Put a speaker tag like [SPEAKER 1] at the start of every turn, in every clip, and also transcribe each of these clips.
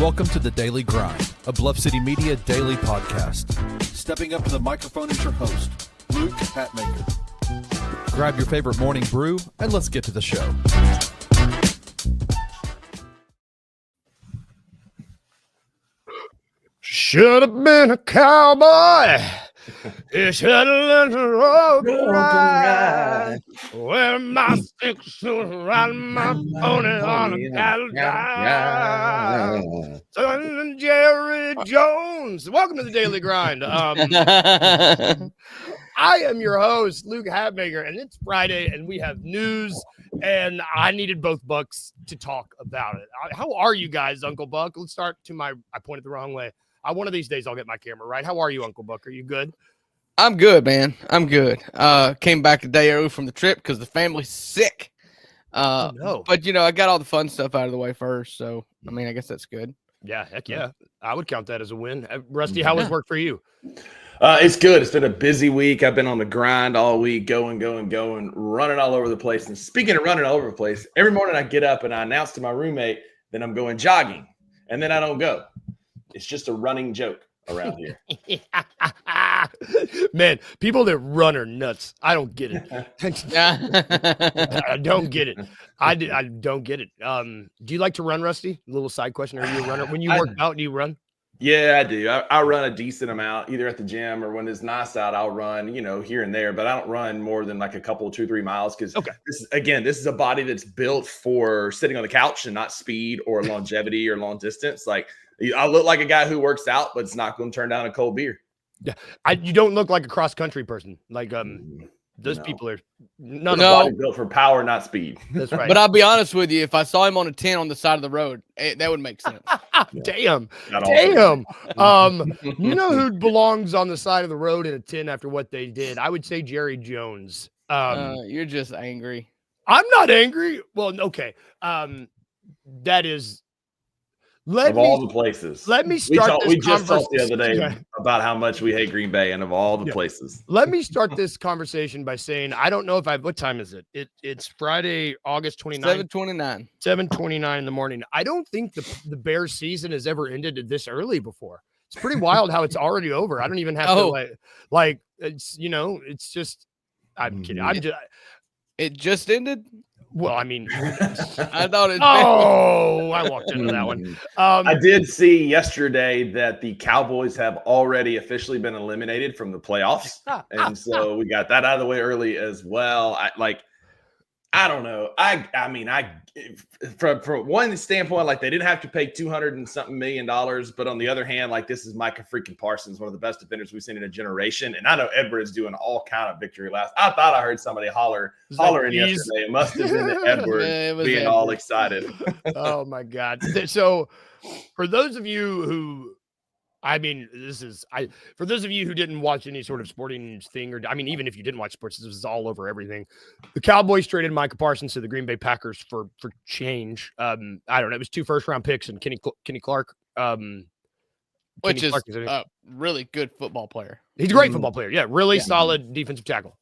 [SPEAKER 1] Welcome to the Daily Grind, a Bluff City Media daily podcast. Stepping up to the microphone is your host, Luke Hatmaker. Grab your favorite morning brew and let's get to the show.
[SPEAKER 2] Should have been a cowboy. You should have learned to rope ride. Where my six riding my pony on a cattle drive. Son Jerry Jones. Welcome to the Daily Grind. I am your host, Luke Hatmaker, and it's Friday, and we have news, and I needed both Bucks to talk about it. How are you guys, Uncle Buck? Let's start to I pointed the wrong way. One of these days I'll get my camera right. How are you, Uncle Buck? Are you good?
[SPEAKER 3] I'm good, man. I'm good. Came back a day early from the trip because the family's sick.
[SPEAKER 2] No.
[SPEAKER 3] But, I got all the fun stuff out of the way first. So, I guess that's good.
[SPEAKER 2] Yeah, heck yeah. I would count that as a win. Rusty, how has work for you?
[SPEAKER 4] It's good. It's been a busy week. I've been on the grind all week, going, running all over the place. And speaking of running all over the place, every morning I get up and I announce to my roommate that I'm going jogging, and then I don't go. It's just a running joke around here.
[SPEAKER 2] Man, people that run are nuts. I don't get it. I don't get it. I don't get it. Do you like to run, Rusty? A little side question. Are you a runner? When you work out, do you run?
[SPEAKER 4] Yeah, I do. I run a decent amount, either at the gym or when it's nice out, I'll run, here and there. But I don't run more than like a couple, 2-3 miles because this is a body that's built for sitting on the couch and not speed or longevity or long distance. Like, I look like a guy who works out, but it's not going to turn down a cold beer.
[SPEAKER 2] Yeah, you don't look like a cross country person. Like those people are
[SPEAKER 4] body built for power, not speed.
[SPEAKER 2] That's right.
[SPEAKER 3] But I'll be honest with you, if I saw him on a 10 on the side of the road, that would make sense.
[SPEAKER 2] Damn. You know who belongs on the side of the road in a 10 after what they did? I would say Jerry Jones.
[SPEAKER 3] You're just angry.
[SPEAKER 2] I'm not angry. Well, okay. That is.
[SPEAKER 4] All the places.
[SPEAKER 2] Let me start
[SPEAKER 4] we just talked the other day about how much we hate Green Bay and of all the places.
[SPEAKER 2] Let me start this conversation by saying, I don't know if what time is it? It's Friday, August 29th.
[SPEAKER 3] 7:29.
[SPEAKER 2] 7:29 in the morning. I don't think the Bears season has ever ended this early before. It's pretty wild how it's already over. I don't even have to like it's, it's just, I'm kidding.
[SPEAKER 3] It just ended.
[SPEAKER 2] Well, I mean,
[SPEAKER 3] I thought it.
[SPEAKER 2] I walked into that one.
[SPEAKER 4] I did see yesterday that the Cowboys have already officially been eliminated from the playoffs, and so we got that out of the way early as well. I don't know. I mean, from one standpoint, like they didn't have to pay $200 and something million, but on the other hand, like this is Micah freaking Parsons, one of the best defenders we've seen in a generation, and I know Edwards doing all kind of victory laps. I thought I heard somebody hollering yesterday. It must have been Edwards being all excited.
[SPEAKER 2] Oh my God! So, for those of you who. For those of you who didn't watch any sort of sporting thing, even if you didn't watch sports, this was all over everything. The Cowboys traded Micah Parsons to the Green Bay Packers for change. I don't know. It was 2 first-round picks and Kenny Clark.
[SPEAKER 3] Which is a really good football player.
[SPEAKER 2] He's a great football player. Yeah, really solid defensive tackle.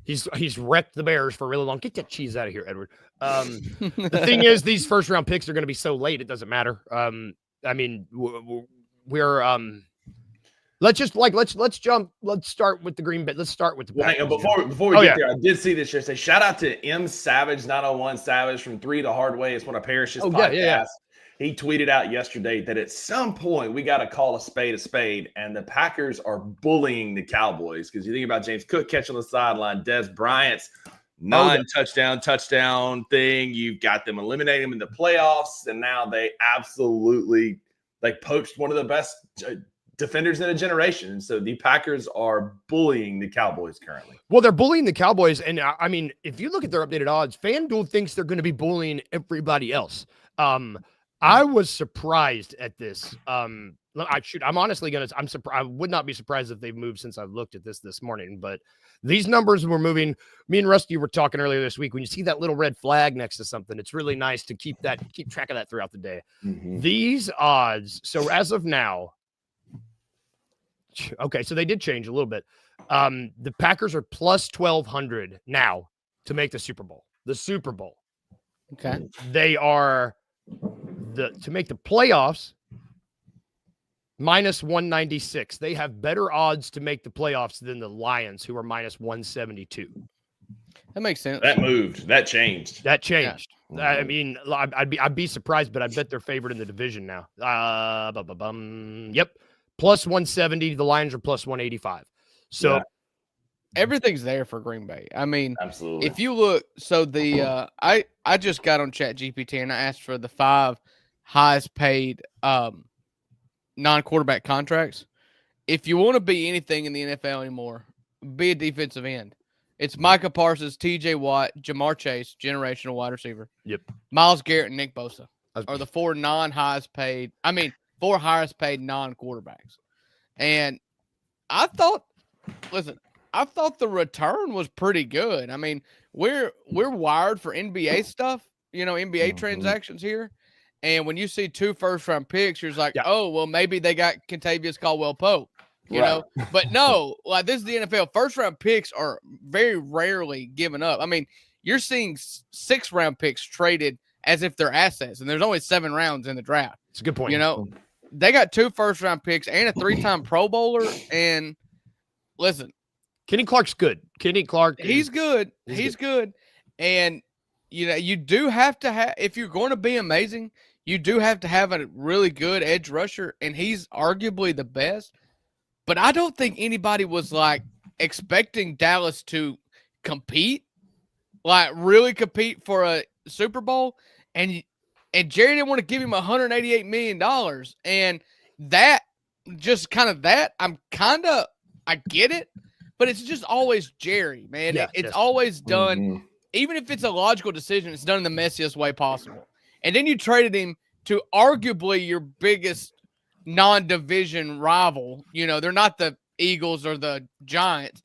[SPEAKER 2] He's wrecked the Bears for a really long. Get that cheese out of here, Edward. The thing is, these first-round picks are going to be so late, it doesn't matter. Let's start with the Green Bay. Let's start with the Packers.
[SPEAKER 4] Before we get there, I did see this yesterday. Shout out to M Savage 901 Savage from 3 to Hard Way. It's one of Parrish's podcasts. Yeah. He tweeted out yesterday that at some point we got to call a spade, and the Packers are bullying the Cowboys because you think about James Cook catching the sideline, Des Bryant's touchdown thing. You've got them eliminating them in the playoffs, and now they absolutely poached one of the best defenders in a generation. So the Packers are bullying the Cowboys currently.
[SPEAKER 2] Well, they're bullying the Cowboys. And if you look at their updated odds, FanDuel thinks they're going to be bullying everybody else. I was surprised at this. I'm honestly I would not be surprised if they've moved since I've looked at this morning, but these numbers were moving. Me and Rusty were talking earlier this week. When you see that little red flag next to something, it's really nice to keep track of that throughout the day. Mm-hmm. These odds. So as of now, okay, so they did change a little bit. The Packers are plus 1,200 now to make the Super Bowl. Okay. They are to make the playoffs, minus 196. They have better odds to make the playoffs than the Lions, who are minus 172.
[SPEAKER 3] That makes sense.
[SPEAKER 4] That moved. That changed.
[SPEAKER 2] Yeah. I mean, I'd be surprised, but I bet they're favored in the division now. Yep. Plus 170. The Lions are plus 185. So
[SPEAKER 3] everything's there for Green Bay. I mean,
[SPEAKER 4] absolutely.
[SPEAKER 3] If you look, so I just got on ChatGPT and I asked for the 5 highest paid non-quarterback contracts. If you want to be anything in the NFL anymore, be a defensive end. It's Micah Parsons, T.J. Watt, Jamar Chase, generational wide receiver.
[SPEAKER 2] Yep.
[SPEAKER 3] Myles Garrett and Nick Bosa are the 4 highest paid non-quarterbacks. And I thought the return was pretty good. I mean, we're wired for NBA stuff, NBA transactions here. And when you see 2 first-round picks, you're like, oh, well, maybe they got Kentavious Caldwell-Pope. You know, but no, like this is the NFL. First-round picks are very rarely given up. I mean, you're seeing 6-round picks traded as if they're assets, and there's only 7 rounds in the draft.
[SPEAKER 2] It's a good point.
[SPEAKER 3] They got 2 first-round picks and a 3-time Pro Bowler. And listen,
[SPEAKER 2] Kenny Clark's good.
[SPEAKER 3] He's good. He's good. And you do have to have, if you're going to be amazing, you do have to have a really good edge rusher, and he's arguably the best. But I don't think anybody was like expecting Dallas to compete, like really compete for a Super Bowl. And Jerry didn't want to give him $188 million. And that just I get it, but it's just always Jerry, man. It's always done. Even if it's a logical decision, it's done in the messiest way possible. And then you traded him to arguably your biggest non-division rival. They're not the Eagles or the Giants,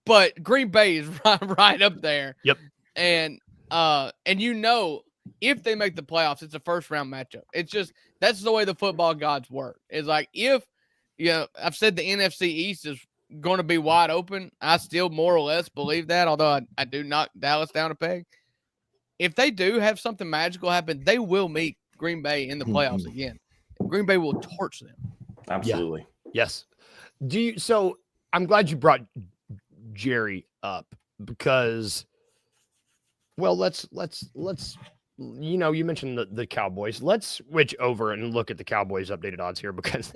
[SPEAKER 3] but Green Bay is right up there.
[SPEAKER 2] Yep.
[SPEAKER 3] And if they make the playoffs, it's a first-round matchup. It's just that's the way the football gods work. It's like if I've said the NFC East is going to be wide open. I still more or less believe that, although I do knock Dallas down a peg. If they do have something magical happen, they will meet Green Bay in the playoffs again. Green Bay will torch them.
[SPEAKER 4] Absolutely.
[SPEAKER 2] Yeah. Yes. So I'm glad you brought Jerry up because, well, let's you mentioned the Cowboys. Let's switch over and look at the Cowboys' updated odds here because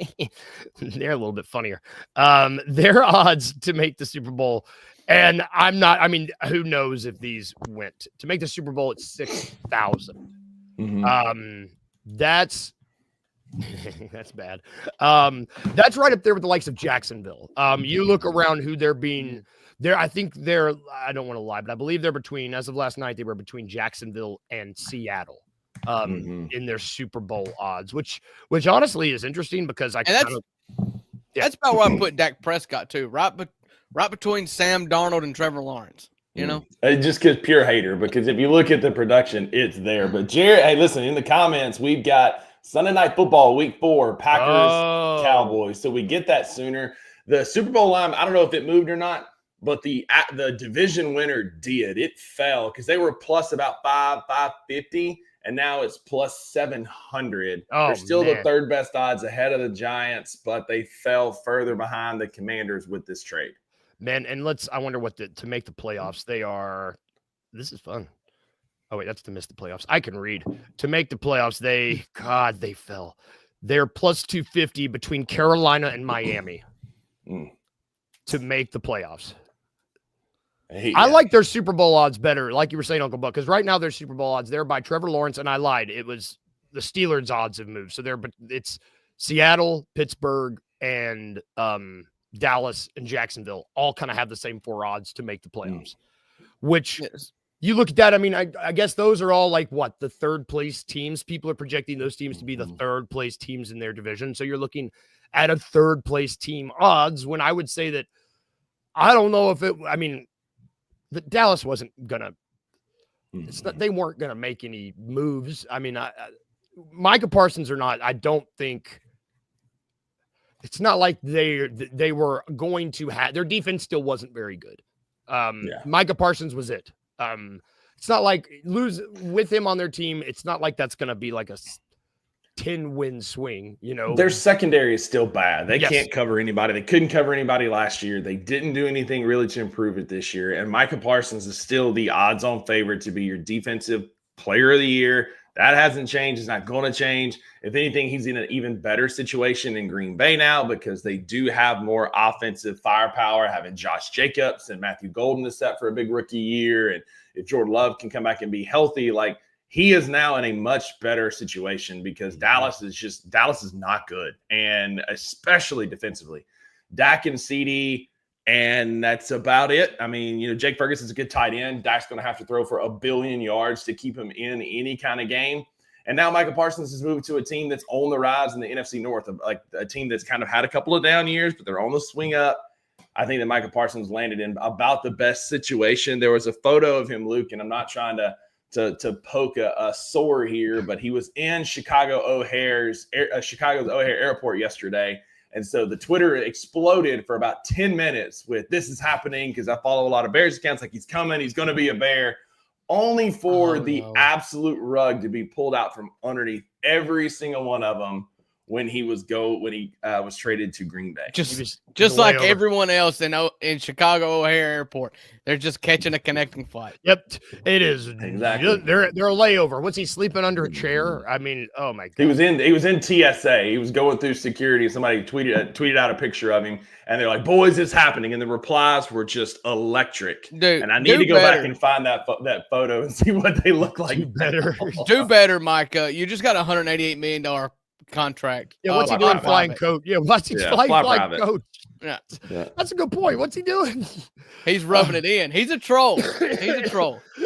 [SPEAKER 2] they're a little bit funnier. Their odds to make the Super Bowl, and who knows if these went to make the Super Bowl at 6,000. That's bad. That's right up there with the likes of Jacksonville. You look around who they're being there. I think I don't want to lie, but I believe they're between, as of last night, they were between Jacksonville and Seattle in their Super Bowl odds, which honestly is interesting because that's
[SPEAKER 3] about where I put Dak Prescott too, right between Sam Darnold and Trevor Lawrence.
[SPEAKER 4] It just gets pure hater because if you look at the production, it's there. But Jared, hey, listen, in the comments, we've got Sunday Night Football, Week 4, Packers, Cowboys. So we get that sooner. The Super Bowl line, I don't know if it moved or not, but the division winner did. It fell because they were plus about 550, and now it's plus 700. They're still the third best odds ahead of the Giants, but they fell further behind the Commanders with this trade.
[SPEAKER 2] Man, and I wonder what to make the playoffs. They are, this is fun. Oh, wait, that's to miss the playoffs. I can read. To make the playoffs, they fell. They're plus 250 between Carolina and Miami to make the playoffs. I like their Super Bowl odds better, like you were saying, Uncle Buck, because right now their Super Bowl odds, they're by Trevor Lawrence, and I lied. It was the Steelers' odds have moved. So it's Seattle, Pittsburgh, and Dallas and Jacksonville all kind of have the same 4 odds to make the playoffs, which you look at that. I mean, I guess those are all like what the third place teams. People are projecting those teams to be the third place teams in their division. So you're looking at a third place team odds when I would say that I don't know if the Dallas wasn't going to, they weren't going to make any moves. I mean, Micah Parsons or not, I don't think. It's not like they were going to have their defense still wasn't very good. Micah Parsons was it. It's not like lose with him on their team. It's not like that's going to be like 10-win swing, you know.
[SPEAKER 4] Their secondary is still bad. They can't cover anybody. They couldn't cover anybody last year. They didn't do anything really to improve it this year. And Micah Parsons is still the odds-on favorite to be your defensive player of the year. That hasn't changed. It's not going to change. If anything, he's in an even better situation in Green Bay now because they do have more offensive firepower, having Josh Jacobs and Matthew Golden is set for a big rookie year. And if Jordan Love can come back and be healthy, like he is now in a much better situation because Dallas is not good. And especially defensively, Dak and CD, and that's about it. I mean, you know, Jake Ferguson's a good tight end. Dak's going to have to throw for 1 billion yards to keep him in any kind of game. And now Micah Parsons has moved to a team that's on the rise in the NFC North, like a team that's kind of had a couple of down years, but they're on the swing up. I think that Micah Parsons landed in about the best situation. There was a photo of him, Luke, and I'm not trying to poke a sore here, but he was in Chicago's O'Hare Airport yesterday. And so the Twitter exploded for about 10 minutes with this is happening because I follow a lot of Bears accounts like he's coming, he's going to be a Bear, only for the absolute rug to be pulled out from underneath every single one of them when he was traded to Green Bay.
[SPEAKER 3] Just like everyone else in Chicago O'Hare Airport. They're just catching a connecting flight.
[SPEAKER 2] Yep, it is.
[SPEAKER 4] Exactly.
[SPEAKER 2] They're a layover. Was he sleeping under a chair? I mean, oh my God.
[SPEAKER 4] He was in TSA. He was going through security. Somebody tweeted out a picture of him, and they're like, "Boys, it's happening!" And the replies were just electric.
[SPEAKER 3] Dude,
[SPEAKER 4] and I need to go back and find that photo and see what they look like.
[SPEAKER 3] Do better, Micah. You just got a $188 million contract.
[SPEAKER 2] Yeah, what's he doing flying coach? Yeah, what's he flying coach?
[SPEAKER 3] Yeah.
[SPEAKER 2] That's a good point. What's he doing?
[SPEAKER 3] He's rubbing it in. He's a troll.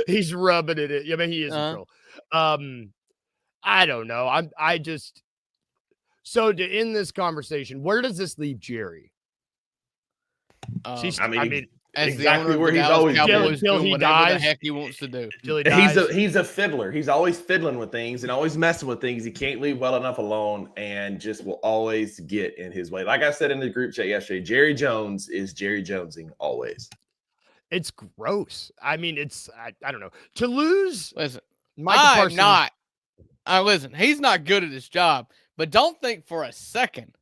[SPEAKER 2] He's rubbing it in. Yeah, I mean, he is a troll. I don't know. So to end this conversation, where does this leave Jerry?
[SPEAKER 4] Exactly where he's always
[SPEAKER 3] Cowboys
[SPEAKER 2] till he dies.
[SPEAKER 3] The heck he wants to do.
[SPEAKER 4] He's a fiddler. He's always fiddling with things and always messing with things. He can't leave well enough alone and just will always get in his way. Like I said in the group chat yesterday, Jerry Jones is Jerry Jonesing always.
[SPEAKER 2] It's gross. I mean, I don't know. To lose.
[SPEAKER 3] Listen,
[SPEAKER 2] Micah Parsons.
[SPEAKER 3] Listen, he's not good at his job, but don't think for a second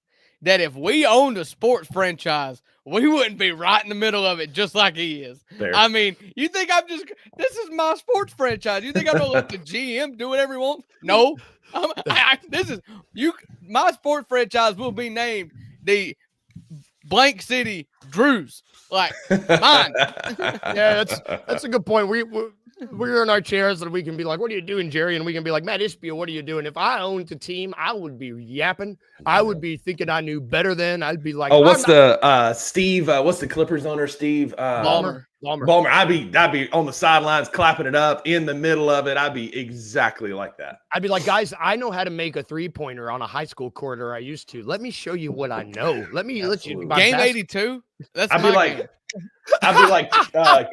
[SPEAKER 3] that if we owned a sports franchise, we wouldn't be right in the middle of it just like he is.
[SPEAKER 4] There.
[SPEAKER 3] I mean, you think this is my sports franchise. You think I'm going to let the GM do whatever he wants? No. My sports franchise will be named the Blank City Drews. Like, mine.
[SPEAKER 2] Yeah, that's a good point. We're in our chairs and we can be like, what are you doing, Jerry? And we can be like, Matt Ishbia, what are you doing? If I owned the team, I would be yapping. I would be thinking I knew better than. I'd be like,
[SPEAKER 4] what's the Clippers owner, Steve?
[SPEAKER 2] Ballmer.
[SPEAKER 4] I'd be on the sidelines clapping it up in the middle of it. I'd be exactly like that.
[SPEAKER 2] I'd be like, guys, I know how to make a 3-pointer on a high school court, or I used to. Let me show you what I know. Let you
[SPEAKER 3] game 82.
[SPEAKER 4] I'd be like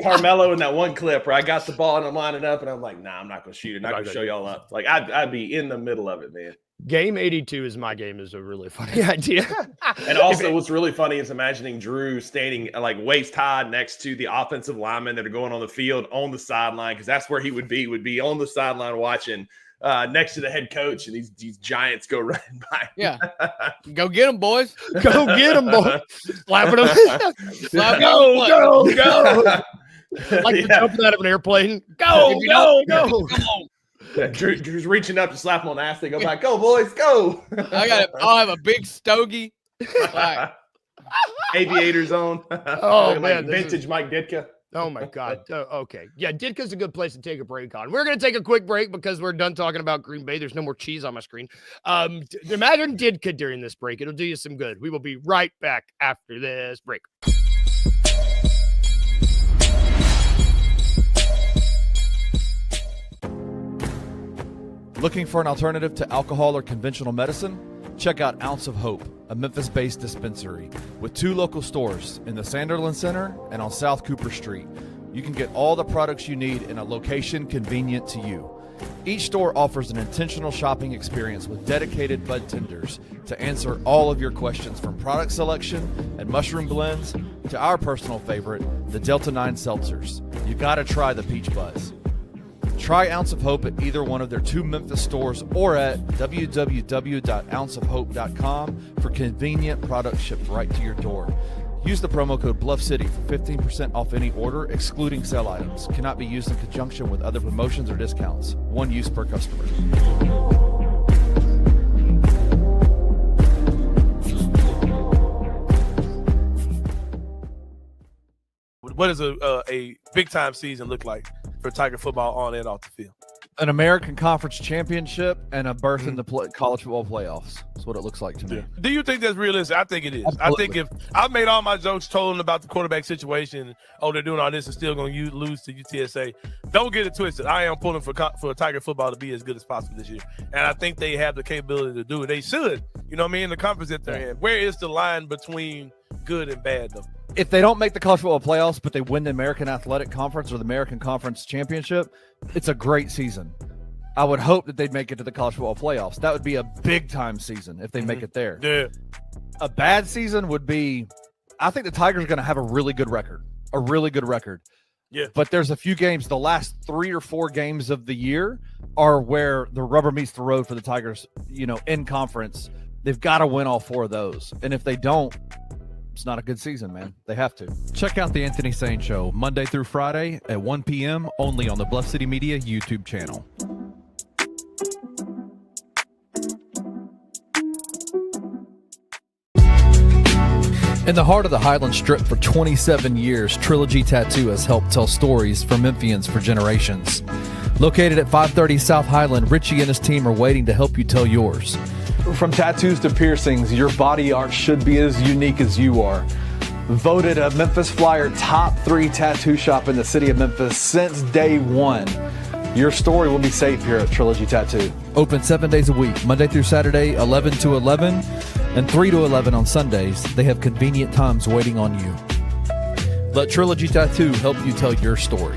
[SPEAKER 4] Carmelo in that one clip where I got the ball and I'm lining up and I'm like, nah, I'm not gonna shoot it. I'm not gonna show y'all up. Like I'd be in the middle of it, man.
[SPEAKER 2] Game 82 is my game is a really funny idea.
[SPEAKER 4] And also what's really funny is imagining Drew standing like waist high next to the offensive linemen that are going on the field on the sideline, because that's where he would be on the sideline watching next to the head coach, and these giants go running by.
[SPEAKER 3] Yeah. Go get them, boys.
[SPEAKER 2] Go get them, boys. Slapping them.
[SPEAKER 4] Go.
[SPEAKER 2] Like jumping out of an airplane. Go.
[SPEAKER 3] Come on.
[SPEAKER 4] Yeah, Drew's reaching up to slap him on the ass. They go back. Go, boys, go.
[SPEAKER 3] I'll have a big stogie. Like,
[SPEAKER 4] aviators on.
[SPEAKER 2] Oh, man.
[SPEAKER 4] Vintage Mike Ditka.
[SPEAKER 2] Oh, my God. Okay. Yeah, Ditka's a good place to take a break on. We're going to take a quick break because we're done talking about Green Bay. There's no more cheese on my screen. Imagine Ditka during this break. It'll do you some good. We will be right back after this break.
[SPEAKER 1] Looking for an alternative to alcohol or conventional medicine? Check out Ounce of Hope, a Memphis-based dispensary with 2 local stores in the Sanderland Center and on South Cooper Street. You can get all the products you need in a location convenient to you. Each store offers an intentional shopping experience with dedicated bud tenders to answer all of your questions, from product selection and mushroom blends to our personal favorite, the Delta 9 seltzers. You gotta try the Peach Buzz. Try Ounce of Hope at either one of their 2 Memphis stores or at www.ounceofhope.com for convenient products shipped right to your door. Use the promo code BluffCity for 15% off any order, excluding sale items. Cannot be used in conjunction with other promotions or discounts. One use per customer.
[SPEAKER 2] What does a big-time season look like for Tiger football on and off the field?
[SPEAKER 1] An American Conference Championship and a berth in the college football playoffs. That's what it looks like to me.
[SPEAKER 2] Do you think that's realistic? I think it is.
[SPEAKER 1] Absolutely.
[SPEAKER 2] I think if I've made all my jokes told them about the quarterback situation, they're doing all this and still going to lose to UTSA. Don't get it twisted. I am pulling for Tiger football to be as good as possible this year. And I think they have the capability to do it. They should. You know what I mean? In the conference that they're in. Where is the line between good and bad, though?
[SPEAKER 1] If they don't make the college football playoffs, but they win the American Athletic Conference or the American Conference Championship, it's a great season. I would hope that they'd make it to the college football playoffs. That would be a big-time season if they make it there.
[SPEAKER 2] Yeah.
[SPEAKER 1] A bad season would be, I think the Tigers are going to have a really good record.
[SPEAKER 2] Yeah.
[SPEAKER 1] But there's a few games, the last 3 or 4 games of the year are where the rubber meets the road for the Tigers, in conference. They've got to win all 4 of those. And if they don't, it's not a good season, man. They have to.
[SPEAKER 5] Check out the Anthony Sane Show Monday through Friday at 1 p.m. only on the Bluff City Media YouTube channel. In the heart of the Highland Strip for 27 years, Trilogy Tattoo has helped tell stories for Memphians for generations. Located at 530 South Highland, Richie and his team are waiting to help you tell yours.
[SPEAKER 6] From tattoos to piercings, your body art should be as unique as you are. Voted a Memphis Flyer top 3 tattoo shop in the city of Memphis since day one. Your story will be safe here at Trilogy Tattoo.
[SPEAKER 5] Open 7 days a week, Monday through Saturday, 11 to 11, and 3 to 11 on Sundays. They have convenient times waiting on you. Let Trilogy Tattoo help you tell your story.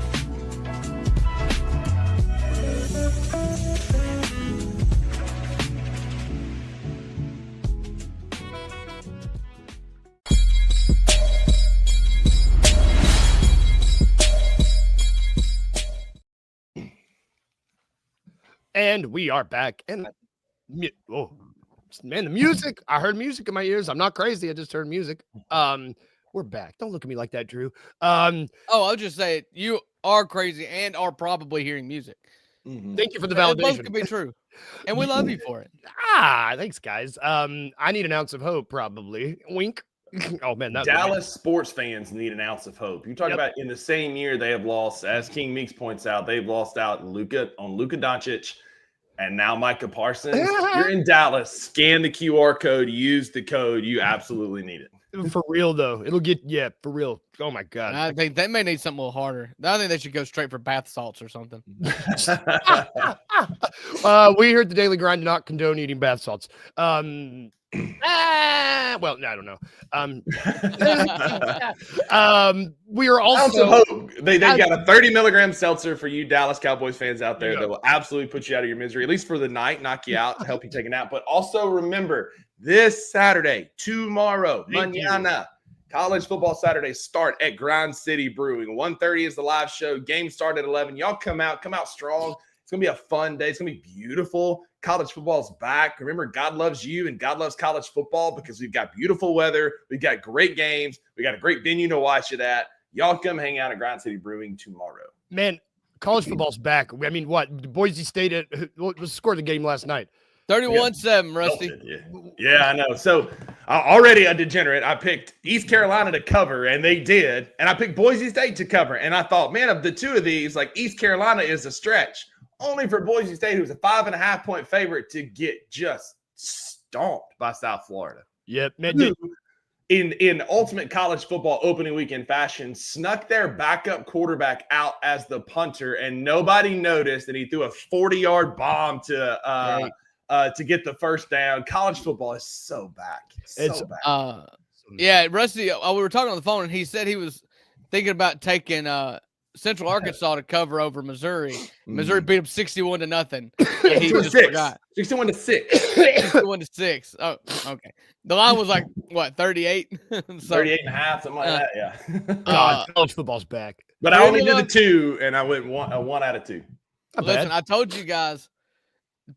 [SPEAKER 2] And we are back. And oh man, the music. I heard music in my ears. I'm not crazy. I just heard music. We're back. Don't look at me like that, Drew.
[SPEAKER 3] I'll just say you are crazy and are probably hearing music.
[SPEAKER 2] Thank you for the
[SPEAKER 3] Both
[SPEAKER 2] validation.
[SPEAKER 3] could be true. And we love you for it.
[SPEAKER 2] Thanks, guys. I need an ounce of hope, probably. Wink. Oh man, that
[SPEAKER 4] Dallas sports fans need an ounce of hope. You talk about in the same year they have lost, as King Meeks points out, they've lost out on Luka Doncic and now Micah Parsons. You're in Dallas. Scan the QR code. Use the code. You absolutely need it.
[SPEAKER 2] For real though, it'll get for real. Oh my god,
[SPEAKER 3] I think they may need something a little harder. I think they should go straight for bath salts or something.
[SPEAKER 2] We here at the Daily Grind do not condone eating bath salts. Well, I don't know. We are also
[SPEAKER 4] Ounce of hope. They got a 30 milligram seltzer for you Dallas Cowboys fans out there that will absolutely put you out of your misery, at least for the night, knock you out, help you take a nap. But also remember, this Saturday, tomorrow, mañana, college football Saturday start at Grind City Brewing. 1:30 is the live show. Game start at 11. Y'all come out strong. It's going to be a fun day. It's going to be beautiful. College football's back. Remember, God loves you and God loves college football because we've got beautiful weather. We've got great games. We got a great venue to watch it at. Y'all come hang out at Grind City Brewing tomorrow.
[SPEAKER 2] Man, college football's back. I mean, what? Boise State what was the score of the game last night?
[SPEAKER 3] 31-7, Rusty.
[SPEAKER 4] Yeah, I know. So already a degenerate. I picked East Carolina to cover, and they did. And I picked Boise State to cover. And I thought, man, of the two of these, like East Carolina is a stretch. Only for Boise State, who's a 5.5-point favorite, to get just stomped by South Florida.
[SPEAKER 2] Yep. Man,
[SPEAKER 4] in ultimate college football opening weekend fashion, snuck their backup quarterback out as the punter, and nobody noticed, and he threw a 40-yard bomb to get the first down. College football is so back. It's back.
[SPEAKER 3] Yeah, Rusty, we were talking on the phone, and he said he was thinking about taking Central Arkansas to cover over Missouri. Missouri beat them 61-0.5. And he just forgot.
[SPEAKER 4] 61-6.
[SPEAKER 3] 61-6. Oh, okay. The line was like what, 38?
[SPEAKER 4] 38.5, something like that. Yeah.
[SPEAKER 2] God, college football's back.
[SPEAKER 4] But I only did the 2, and I went one out of 2.
[SPEAKER 2] Not
[SPEAKER 3] Listen,
[SPEAKER 2] bad.
[SPEAKER 3] I told you guys,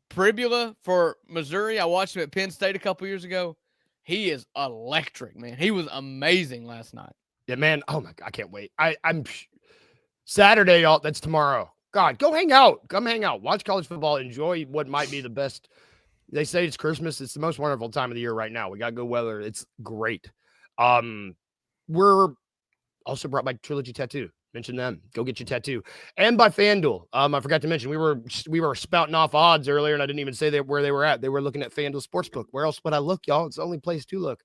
[SPEAKER 3] Pribula for Missouri. I watched him at Penn State a couple years ago. He is electric, man. He was amazing last night.
[SPEAKER 2] Yeah, man. Oh my God, I can't wait. I'm Saturday, y'all. That's tomorrow. God, go hang out. Come hang out. Watch college football. Enjoy what might be the best. They say it's Christmas. It's the most wonderful time of the year right now. We got good weather. It's great. We're also brought by Trilogy Tattoo. Mention them. Go get your tattoo. And by FanDuel. I forgot to mention we were spouting off odds earlier, and I didn't even say where they were at. They were looking at FanDuel Sportsbook. Where else would I look, y'all? It's the only place to look.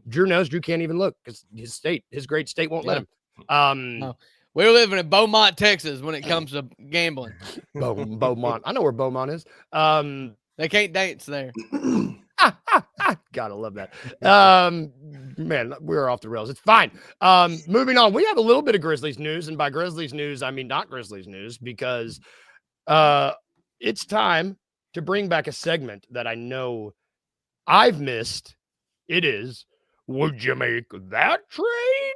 [SPEAKER 2] Drew knows. Drew can't even look because his great state won't let him.
[SPEAKER 3] No. We're living in Beaumont, Texas when it comes to gambling.
[SPEAKER 2] Beaumont. I know where Beaumont is.
[SPEAKER 3] They can't dance there.
[SPEAKER 2] Gotta love that. Man, we're off the rails. It's fine. Moving on. We have a little bit of Grizzlies news, and by Grizzlies news, I mean not Grizzlies news, because it's time to bring back a segment that I know I've missed. It is, would you make that trade?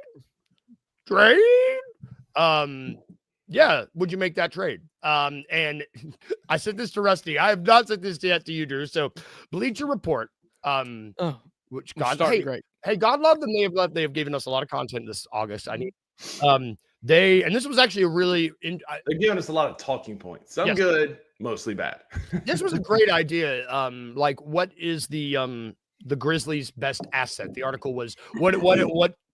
[SPEAKER 2] Yeah, would you make that trade? And I said this to Rusty. I have not said this yet to you, Drew. So Bleacher Report, which God,
[SPEAKER 3] great.
[SPEAKER 2] Hey, God love them. They have given us a lot of content this August. I need, and this was actually a really,
[SPEAKER 4] They're giving us a lot of talking points. Some
[SPEAKER 2] Yes.
[SPEAKER 4] good, mostly bad.
[SPEAKER 2] this was a great idea. Like what is the Grizzlies' best asset? The article was what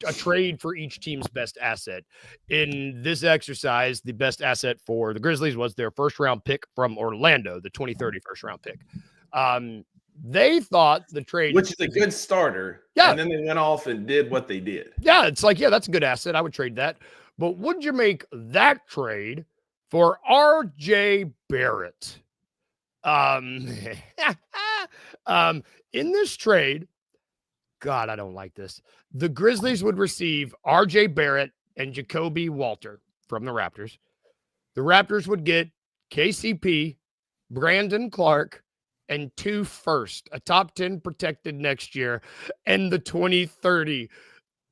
[SPEAKER 2] a trade for each team's best asset. In this exercise, the best asset for the Grizzlies was their first round pick from Orlando, the 2030 first round pick. They thought the trade,
[SPEAKER 4] Which is a good starter.
[SPEAKER 2] Yeah.
[SPEAKER 4] And then they went off and did what they did.
[SPEAKER 2] yeah, it's like, yeah, that's a good asset. I would trade that. But would you make that trade for RJ Barrett? In this trade, God, I don't like this. The Grizzlies would receive RJ Barrett and Jacoby Walter from the Raptors. The Raptors would get KCP, Brandon Clark, and 2 firsts, a top 10 protected next year, and the 2030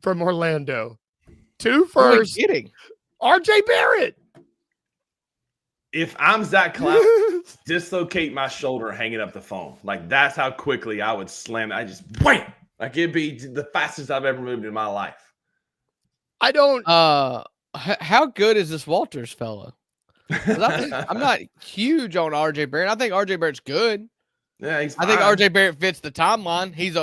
[SPEAKER 2] from Orlando. 2 firsts.
[SPEAKER 3] Kidding.
[SPEAKER 2] RJ Barrett.
[SPEAKER 4] If I'm Zach Cloud, dislocate my shoulder hanging up the phone. Like, that's how quickly I would slam it. I just wham! Like, it'd be the fastest I've ever moved in my life.
[SPEAKER 2] I don't.
[SPEAKER 3] How good is this Walters fella? 'Cause I'm not huge on RJ Barrett. I think RJ Barrett's good.
[SPEAKER 4] Yeah, he's
[SPEAKER 3] I think
[SPEAKER 4] fine.
[SPEAKER 3] RJ Barrett fits the timeline. He's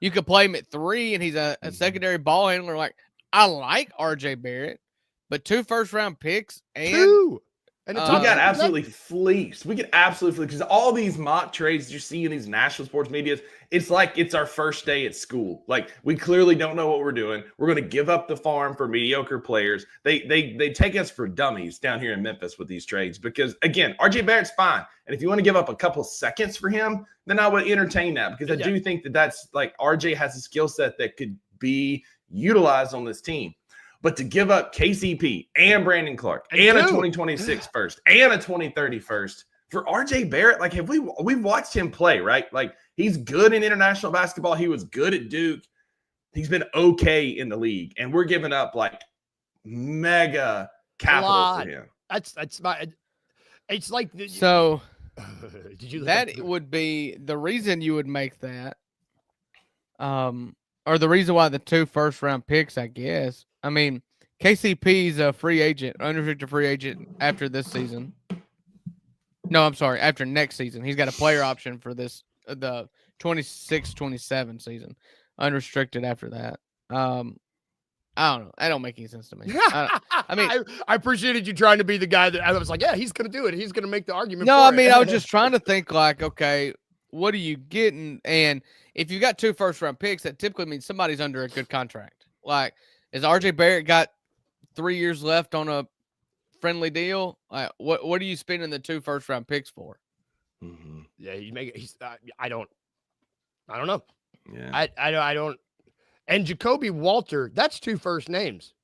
[SPEAKER 3] you could play him at 3, and he's a secondary ball handler. Like, I like RJ Barrett, but 2 first-round picks and
[SPEAKER 2] 2. And
[SPEAKER 4] We got absolutely fleeced. We get absolutely fleeced because all these mock trades you see in these national sports medias, it's like it's our first day at school. Like, we clearly don't know what we're doing. We're going to give up the farm for mediocre players. They take us for dummies down here in Memphis with these trades because, again, RJ Barrett's fine. And if you want to give up a couple seconds for him, then I would entertain that because I do think that's like RJ has a skill set that could be utilized on this team. But to give up KCP and Brandon Clark and a 2026 first and a 2030 first for RJ Barrett, like, we've watched him play, right? Like, he's good in international basketball. He was good at Duke. He's been okay in the league. And we're giving up like mega capital for him.
[SPEAKER 2] It's like
[SPEAKER 3] so
[SPEAKER 2] did you
[SPEAKER 3] that would be the reason you would make that. Or the reason why the 2 first-round picks, I guess. I mean, KCP's a free agent, unrestricted free agent after this season. No, I'm sorry, after next season. He's got a player option for the 26-27 season, unrestricted after that. I don't know. That don't make any sense to me. I mean,
[SPEAKER 2] I appreciated you trying to be the guy that I was like, yeah, he's going to do it. He's going to make the argument.
[SPEAKER 3] No,
[SPEAKER 2] for
[SPEAKER 3] I
[SPEAKER 2] it.
[SPEAKER 3] mean, I was just trying to think like, okay, what are you getting? And if you got 2 first-round picks, that typically means somebody's under a good contract. Like, is RJ Barrett got 3 years left on a friendly deal? Like, what are you spending the 2 first-round picks for?
[SPEAKER 4] Mm-hmm.
[SPEAKER 2] Yeah, you make it. I don't know.
[SPEAKER 4] Yeah,
[SPEAKER 2] I don't. And Jacoby Walter, that's 2 first names.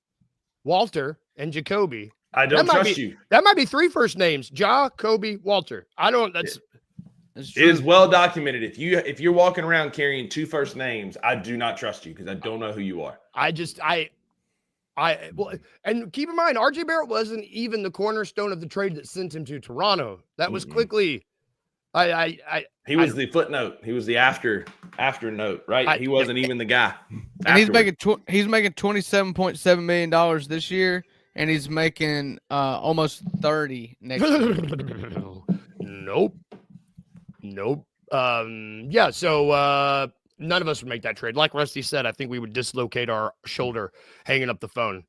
[SPEAKER 2] Walter and Jacoby.
[SPEAKER 4] I don't trust you.
[SPEAKER 2] That might be 3 first names. Jacoby Walter. I don't.
[SPEAKER 3] It's
[SPEAKER 4] It is well documented. If you're walking around carrying 2 first names, I do not trust you because I don't know who you are.
[SPEAKER 2] I And keep in mind, RJ Barrett wasn't even the cornerstone of the trade that sent him to Toronto. That was quickly.
[SPEAKER 4] He was the footnote. He was the after note, right? He wasn't even the guy.
[SPEAKER 3] And he's making $27.7 million this year, and he's making almost 30 next year.
[SPEAKER 2] Nope. Yeah. So none of us would make that trade. Like Rusty said, I think we would dislocate our shoulder hanging up the phone.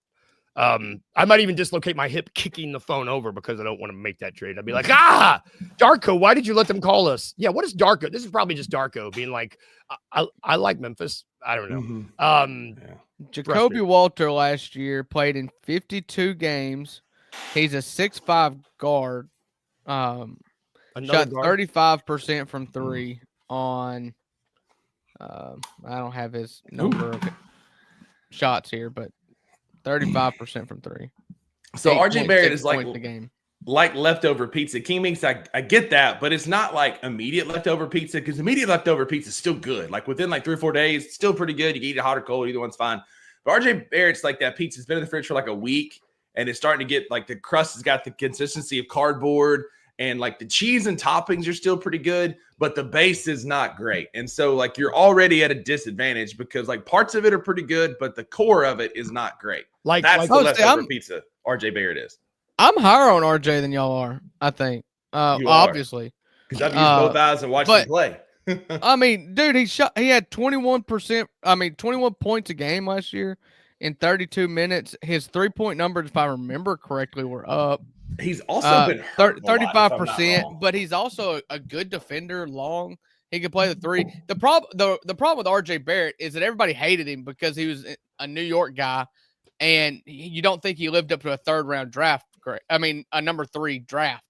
[SPEAKER 2] I might even dislocate my hip kicking the phone over because I don't want to make that trade. I'd be like, Darko, why did you let them call us? Yeah, what is Darko? This is probably just Darko being like, I like Memphis. I don't know.
[SPEAKER 3] Jacoby Walter last year played in 52 games. He's a 6'5" guard. Shot 35% from three on I don't have his number of shots here, but 35% from three.
[SPEAKER 4] So RJ Barrett is
[SPEAKER 3] the game.
[SPEAKER 4] Like leftover pizza. King Minks, I get that, but it's not like immediate leftover pizza, because immediate leftover pizza is still good. Like within like 3 or 4 days, it's still pretty good. You can eat it hot or cold, either one's fine. But RJ Barrett's like that pizza's been in the fridge for like a week, and it's starting to get like the crust has got the consistency of cardboard, and like the cheese and toppings are still pretty good, but the base is not great. And so like you're already at a disadvantage because like parts of it are pretty good, but the core of it is not great. That's the leftover pizza RJ Barrett is.
[SPEAKER 3] I'm higher on RJ than y'all are, I think. Obviously.
[SPEAKER 4] Because I've used both eyes and watched him play.
[SPEAKER 3] I mean, dude, he had 21%, 21 points a game last year in 32 minutes. His 3-point numbers, if I remember correctly, were up.
[SPEAKER 4] He's also been hurt
[SPEAKER 3] 35%, but he's also a good defender, long. He can play the three. The problem with RJ Barrett is that everybody hated him because he was a New York guy, and you don't think he lived up to a third-round draft. A number 3 draft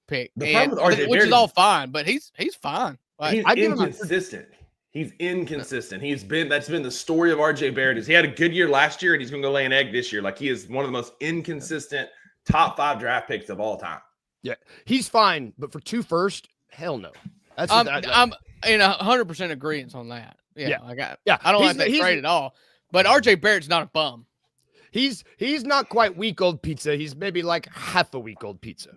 [SPEAKER 3] pick.
[SPEAKER 4] The problem with RJ Barrett,
[SPEAKER 3] which is all fine, but he's fine.
[SPEAKER 4] He's inconsistent. He's inconsistent. That's been the story of RJ Barrett. Is he had a good year last year, and he's going to go lay an egg this year. Like he is one of the most inconsistent top 5 draft picks of all time.
[SPEAKER 2] Yeah, he's fine, but for 2 first, hell no.
[SPEAKER 3] I'm in 100% agreement on that. I don't like that trade at all. But RJ Barrett's not a bum.
[SPEAKER 2] He's not quite week old pizza. He's maybe like half a week old pizza.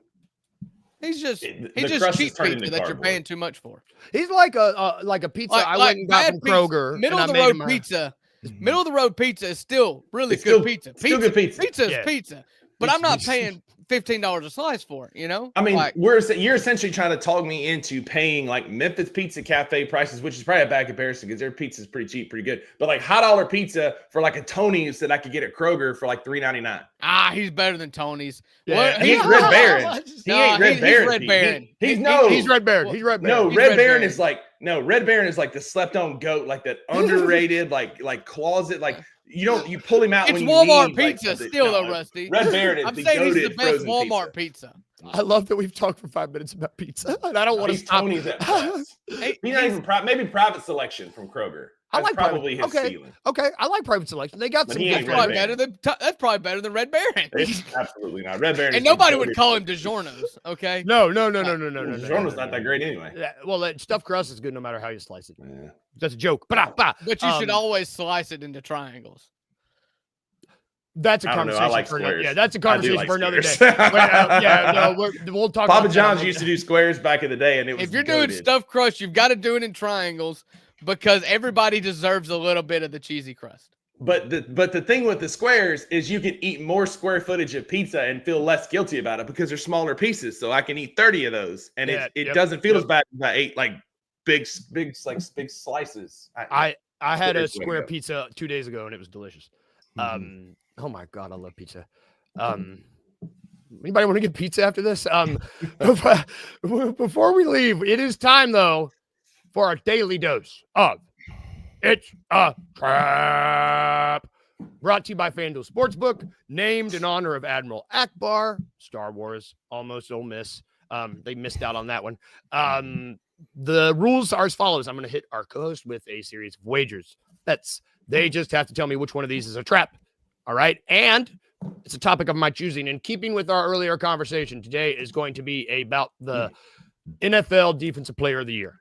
[SPEAKER 3] He's just cheap pizza that you're paying too much for.
[SPEAKER 2] He's like a pizza I went and got from Kroger.
[SPEAKER 3] Middle of the road pizza. Middle of the road pizza is still really good pizza.
[SPEAKER 4] Still good pizza.
[SPEAKER 3] Pizza is pizza. But I'm not paying $15 a slice for it, you know?
[SPEAKER 4] I mean, you're essentially trying to talk me into paying like Memphis Pizza Cafe prices, which is probably a bad comparison because their pizza is pretty cheap, pretty good. But like $1 pizza for like a Tony's that I could get at Kroger for like $3.99.
[SPEAKER 3] He's better than Tony's.
[SPEAKER 4] Yeah, he's Red Baron. He ain't Red Baron.
[SPEAKER 3] Red Baron.
[SPEAKER 2] He's Red Baron. He's Red Baron.
[SPEAKER 4] No, Red Baron is like Red Baron is like the slept-on goat, like that underrated, like closet, like. You pull him out.
[SPEAKER 3] It's
[SPEAKER 4] when
[SPEAKER 3] Walmart
[SPEAKER 4] you need,
[SPEAKER 3] pizza, though, Rusty.
[SPEAKER 4] Red Baron is
[SPEAKER 3] I'm saying he's the best Walmart pizza.
[SPEAKER 2] I love that we've talked for 5 minutes about pizza, and I don't want to stop.
[SPEAKER 4] Tony's at best. He's not even maybe private selection from Kroger. That's probably his ceiling.
[SPEAKER 2] Okay, I like private selection. They got some.
[SPEAKER 3] That's probably better than Red Baron.
[SPEAKER 4] It's absolutely not. Red Baron.
[SPEAKER 3] And nobody would call him DiGiorno's. Okay.
[SPEAKER 2] No.
[SPEAKER 4] DiGiorno's not that great anyway.
[SPEAKER 2] Yeah, well, that stuffed crust is good no matter how you slice it. Yeah. That's a joke. But
[SPEAKER 3] you should always slice it into triangles.
[SPEAKER 2] That's a conversation for another. Yeah, that's a conversation for another day. We'll talk.
[SPEAKER 4] Papa John's used to do squares back in the day, and it was.
[SPEAKER 3] If you're doing stuffed crust, you've got to do it in triangles because everybody deserves a little bit of the cheesy crust.
[SPEAKER 4] But the thing with the squares is you can eat more square footage of pizza and feel less guilty about it because they're smaller pieces. So I can eat 30 of those, and it doesn't feel as bad as I ate like big slices.
[SPEAKER 2] I had a square pizza 2 days ago, and it was delicious. Oh my God, I love pizza. Anybody want to get pizza after this? Before we leave, it is time though for our daily dose of It's a Trap. Brought to you by FanDuel Sportsbook, named in honor of Admiral Akbar. Star Wars, almost Ole Miss. They missed out on that one. The rules are as follows. I'm going to hit our co-host with a series of wagers. They just have to tell me which one of these is a trap. All right. And it's a topic of my choosing. In keeping with our earlier conversation, today is going to be about the NFL Defensive Player of the Year.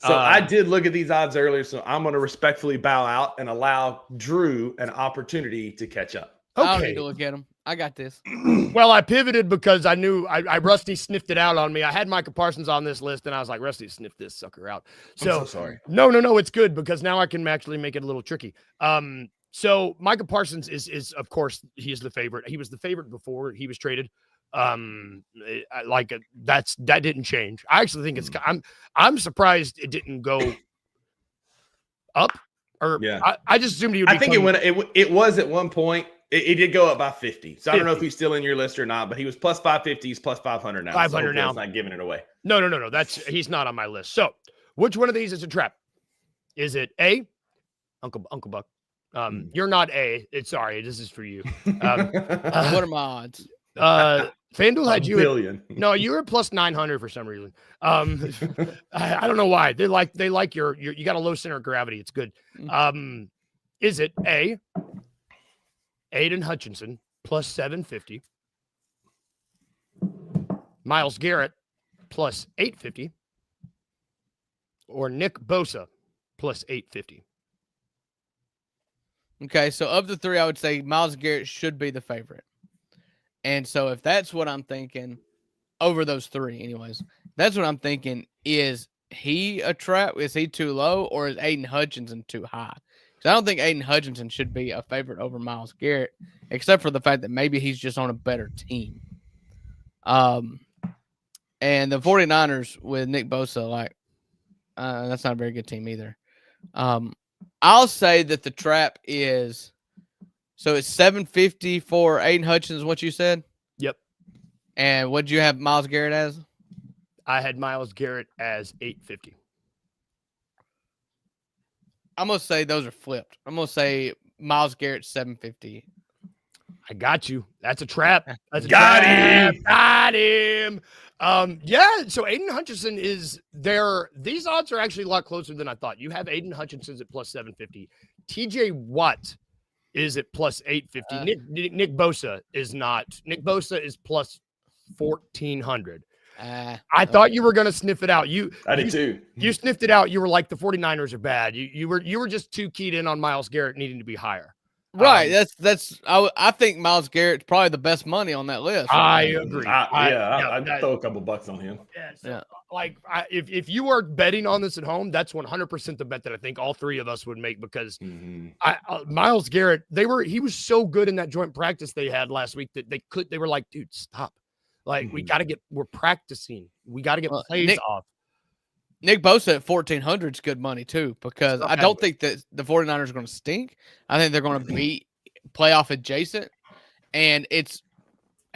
[SPEAKER 4] So I did look at these odds earlier, so I'm going to respectfully bow out and allow Drew an opportunity to catch up.
[SPEAKER 3] I don't need to
[SPEAKER 2] Okay.
[SPEAKER 3] look at them. I got this.
[SPEAKER 2] Well, I pivoted because I knew I Rusty sniffed it out on me. I had Micah Parsons on this list, and I was like, Rusty sniffed this sucker out.
[SPEAKER 4] I'm so sorry.
[SPEAKER 2] No, it's good because now I can actually make it a little tricky. So Micah Parsons is of course he is the favorite. He was the favorite before he was traded. That didn't change. I actually think it's. I'm surprised it didn't go up. Or
[SPEAKER 4] Yeah.
[SPEAKER 2] I just assumed he would.
[SPEAKER 4] I think it was at one point. It did go up by 50. So I don't know if he's still in your list or not, but he was plus 550. He's plus 500 now.
[SPEAKER 2] 500 now.
[SPEAKER 4] It's not giving it away.
[SPEAKER 2] No. He's not on my list. So which one of these is a trap? Is it A, Uncle Buck? You're not A. Sorry, this is for you.
[SPEAKER 3] What are my odds?
[SPEAKER 2] FanDuel had you
[SPEAKER 4] billion.
[SPEAKER 2] No, you were plus 900 for some reason. I don't know why. They like your you got a low center of gravity. It's good. Is it A, Aiden Hutchinson plus 750, Myles Garrett plus 850, or Nick Bosa plus 850?
[SPEAKER 3] Okay, so of the three, I would say Myles Garrett should be the favorite. And so if that's what I'm thinking, over those three anyways, that's what I'm thinking. Is he a trap? Is he too low? Or is Aiden Hutchinson too high? Because I don't think Aiden Hutchinson should be a favorite over Myles Garrett, except for the fact that maybe he's just on a better team. And the 49ers with Nick Bosa, that's not a very good team either. I'll say that the trap is, so it's 750 for Aiden Hutchinson, what you said?
[SPEAKER 2] Yep.
[SPEAKER 3] And what did you have Myles Garrett as?
[SPEAKER 2] I had Myles Garrett as 850.
[SPEAKER 3] I'm going to say those are flipped. I'm going to say Myles Garrett 750.
[SPEAKER 2] I got you. That's a trap. That's a
[SPEAKER 4] Got
[SPEAKER 2] trap.
[SPEAKER 4] him.
[SPEAKER 2] Got him. Yeah, so Aiden Hutchinson is there. These odds are actually a lot closer than I thought. You have Aiden Hutchinson's at plus 750. TJ Watt is at plus 850. Nick Bosa is not. Nick Bosa is plus 1,400. I thought you were going to sniff it out.
[SPEAKER 4] I did too.
[SPEAKER 2] You sniffed it out. You were like, the 49ers are bad. You were just too keyed in on Myles Garrett needing to be higher.
[SPEAKER 3] Right. I think Myles Garrett's probably the best money on that list.
[SPEAKER 2] I agree.
[SPEAKER 4] I'd throw a couple bucks on him.
[SPEAKER 2] Yeah. If you are betting on this at home, that's 100% the bet that I think all three of us would make, because Myles Garrett, he was so good in that joint practice they had last week that they were like, dude, stop. We're practicing. We got to get plays off.
[SPEAKER 3] Nick Bosa at 1,400 is good money too, because I don't think that the 49ers are going to stink. I think they're going to be playoff adjacent. And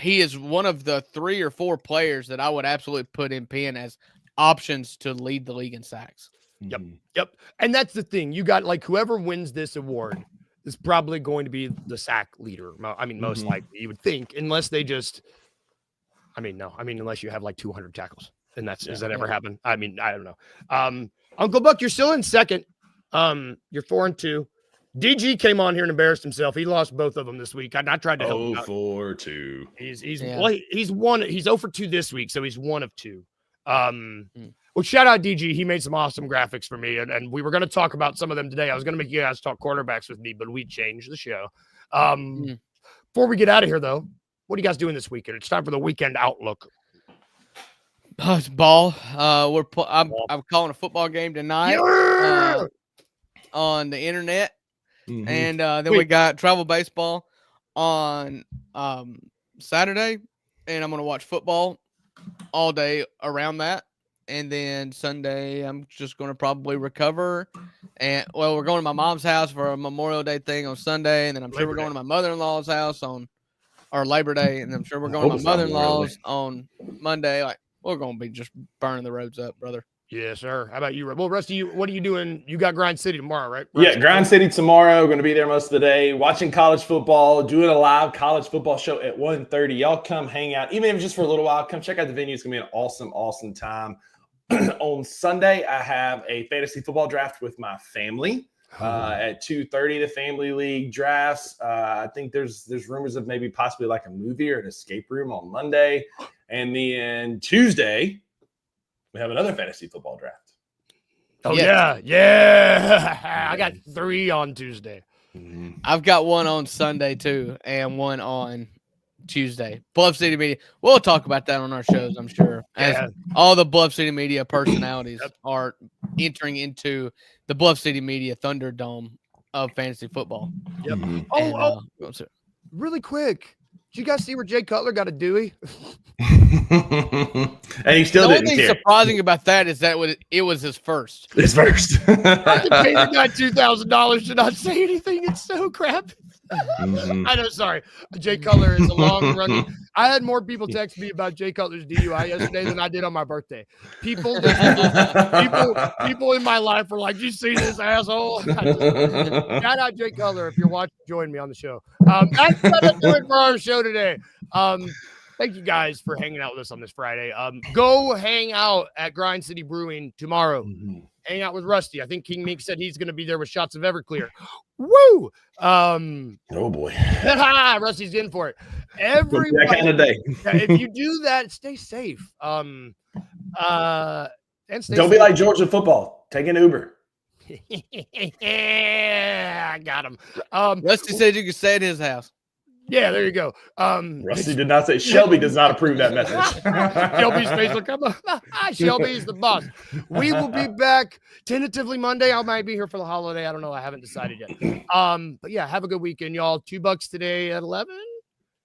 [SPEAKER 3] he is one of the 3 or 4 players that I would absolutely put in pen as options to lead the league in sacks.
[SPEAKER 2] Yep. And that's the thing. You got whoever wins this award is probably going to be the sack leader. I mean, most likely you would think, unless they just, unless you have 200 tackles. And does that ever happen? I mean, I don't know. Uncle Buck, you're still in second. You're 4-2. DG came on here and embarrassed himself. He lost both of them this week. I tried to help him out.
[SPEAKER 4] 4-2.
[SPEAKER 2] He's 0 for 2 this week, so he's 1 of 2. Well, shout out DG. He made some awesome graphics for me, and we were going to talk about some of them today. I was going to make you guys talk quarterbacks with me, but we changed the show. Before we get out of here, though, what are you guys doing this weekend? It's time for the weekend outlook.
[SPEAKER 3] Oh, it's ball. I'm calling a football game tonight on the internet, and then we got travel baseball on Saturday, and I'm going to watch football all day around that. And then Sunday, I'm just going to probably recover. And we're going to my mom's house for a Memorial Day thing on Sunday, and then I'm sure we're going to my mother-in-law's house on Labor Day, and I'm sure we're going to my mother-in-law's on Monday. We're going to be just burning the roads up, brother.
[SPEAKER 2] Yes, sir. How about you? Well, Rusty, what are you doing? You got Grind City tomorrow, right?
[SPEAKER 4] Yeah, Grind City tomorrow. Going to be there most of the day, watching college football, doing a live college football show at 1:30. Y'all come hang out, even if it's just for a little while. Come check out the venue. It's going to be an awesome, awesome time. On Sunday, I have a fantasy football draft with my family at 2:30. The family league drafts. I think there's rumors of maybe possibly a movie or an escape room on Monday, and then Tuesday we have another fantasy football draft.
[SPEAKER 2] Oh yeah. I got 3 on Tuesday.
[SPEAKER 3] I've got one on Sunday too, and one on Tuesday. Bluff City Media. We'll talk about that on our shows, I'm sure. As all the Bluff City Media personalities are entering into the Bluff City Media Thunderdome of fantasy football.
[SPEAKER 2] Yep.
[SPEAKER 3] And,
[SPEAKER 2] Really quick. Did you guys see where Jay Cutler got a Dewey?
[SPEAKER 4] And he still
[SPEAKER 3] the
[SPEAKER 4] didn't
[SPEAKER 3] only thing
[SPEAKER 4] care.
[SPEAKER 3] surprising about that is that it was his first.
[SPEAKER 4] His first.
[SPEAKER 2] I could pay the guy $2,000 to not say anything. It's so crap. I know, sorry. Jay Cutler is a long running. I had more people text me about Jay Cutler's DUI yesterday than I did on my birthday. People in my life were like, "You see this asshole?" Shout out Jay Cutler if you're watching. Join me on the show. That's gonna do it for our show today. Thank you guys for hanging out with us on this Friday. Go hang out at Grind City Brewing tomorrow. Hang out with Rusty. I think King Meek said he's going to be there with shots of Everclear. Woo!
[SPEAKER 4] Oh boy,
[SPEAKER 2] Rusty's in for it. Every
[SPEAKER 4] that kind of day.
[SPEAKER 2] if you do that, stay safe. And stay
[SPEAKER 4] Don't be like Georgia football. Take an Uber.
[SPEAKER 2] Yeah, I got him.
[SPEAKER 3] Rusty said you could stay at his house.
[SPEAKER 2] Yeah, there you go.
[SPEAKER 4] Rusty did not say. Shelby does not approve that message.
[SPEAKER 2] Shelby's face will come up. Shelby's the boss. We will be back tentatively Monday. I might be here for the holiday. I don't know. I haven't decided yet. But yeah, have a good weekend, y'all. $2 today at 11.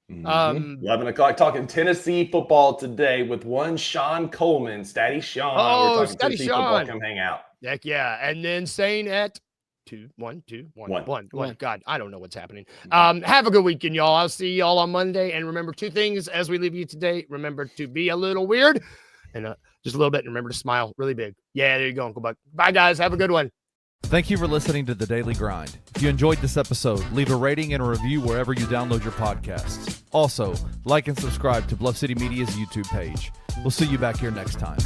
[SPEAKER 4] 11 o'clock. Talking Tennessee football today with one Sean Coleman, Statty Sean.
[SPEAKER 2] Oh,
[SPEAKER 4] we're talking
[SPEAKER 2] Statty
[SPEAKER 4] Tennessee
[SPEAKER 2] Sean.
[SPEAKER 4] football. Come hang out.
[SPEAKER 2] Heck yeah. And then Sane at 1. God, I don't know what's happening. Have a good weekend, y'all. I'll see y'all on Monday. And remember 2 things as we leave you today. Remember to be a little weird and just a little bit. And remember to smile really big. Yeah, there you go, Uncle Buck. Bye, guys. Have a good one.
[SPEAKER 1] Thank you for listening to The Daily Grind. If you enjoyed this episode, leave a rating and a review wherever you download your podcasts. Also, like and subscribe to Bluff City Media's YouTube page. We'll see you back here next time.